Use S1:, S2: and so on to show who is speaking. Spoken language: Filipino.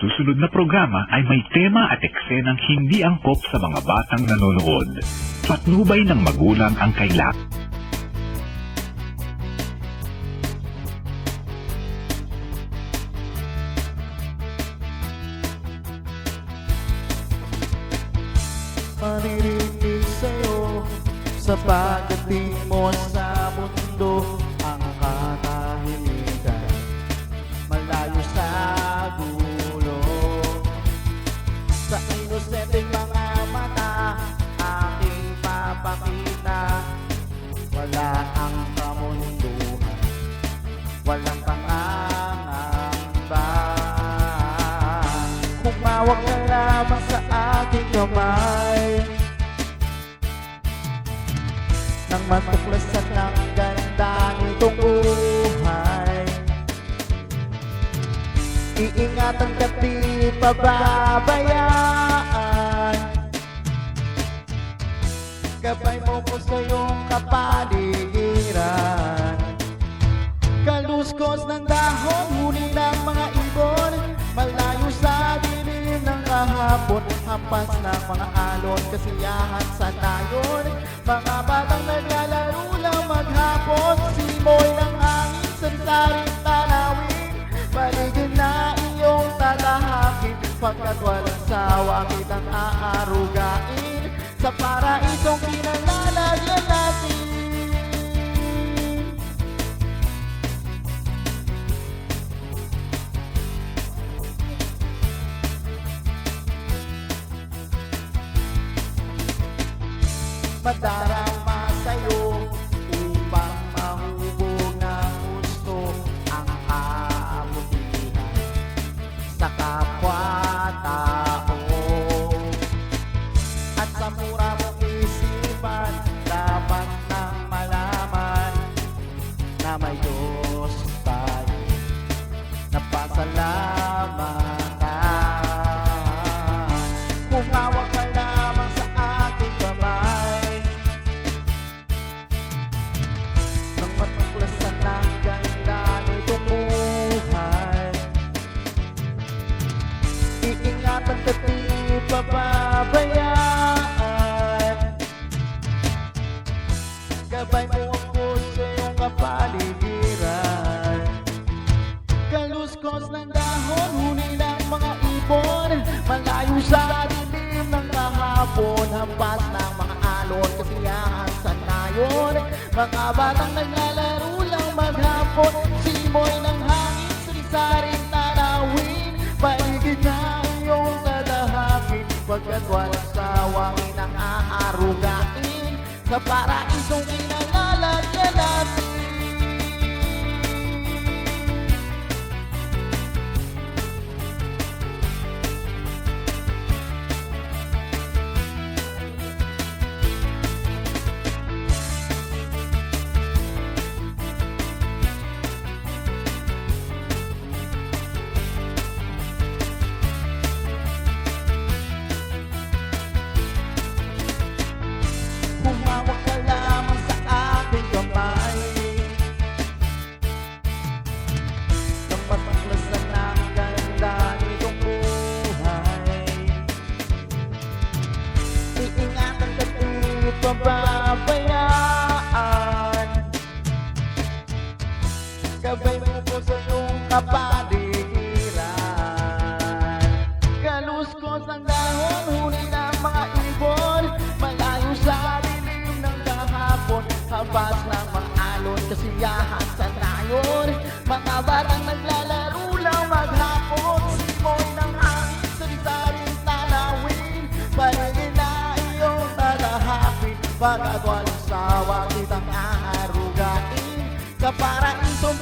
S1: susunod na programa ay may tema at eksenang hindi angkop sa mga batang nanonood. Patnubay ng magulang ang kailangan.
S2: Maririnig sa'yo sa pagdating mo sa mundo ang katahimikan, malayo sa gulo. Sa inosenteng mga mata aking papakita, wala ang kamunduhan, walang pangangamba. Humawak ka lamang sa aking kamay nang matuklasan ng ganda nitong buhay. Iingatan ka di pababayaan, gabay mo ko sa iyong kapaligiran. Kaluskos ng dahon, huli ng mga ibon, malayo sa dilim ng kahapon, hampas ng mga alon, kasiyahan sa nayon. Mga batang naglalaro lang maghapon, simoy ng hangin, sansaring tanawin, paligid na iyong tatahakin, pagkat walang sawa kitang aarugain sa paraisong kinalalagyan natin. Madarama sa'yo upang mahubog ng gusto ang kabutihan sa kapwa-tao. At sa mura mong isipan, dapat nang malaman na may Diyos tayo na pasalamatan. Humawak ka lamang sa aking kamay nang matuklasan ng ganda nitong buhay. Iingatan ka di pababayaan, gabay mo ako sa iyong kapaligiran. Kaluskos ng dahon, huli ng mga ibon, malayo sa dilim ng kahapon, hampas ng mga alon, kasiyahan sa nayon. Mga batang naglalaro lang maghapon, simoy ng hangin, sarisaring tanawin, paligid na iyong tatahakin, pagkat walang sawang inang aarugain sa paraisong kinalalagyan natin. Humawak ka lamang sa aking kamay nang matuklasan ng ganda nitong buhay. Iingatan ka di pababayaan, gabay mo ko sa iyong kapaligiran. Kaluskos ng dahon, huli ng mga ibon, malayo sa dilim ng kahapon, habas ng mga alon, kasiyahan sa nayon. Mga batang naglalaro lang maghapon, simoy ng hangin, sarisaring tanawin, paligid na iyong tatahakin, pagkat walang sawa kitang aarugain sa paraisong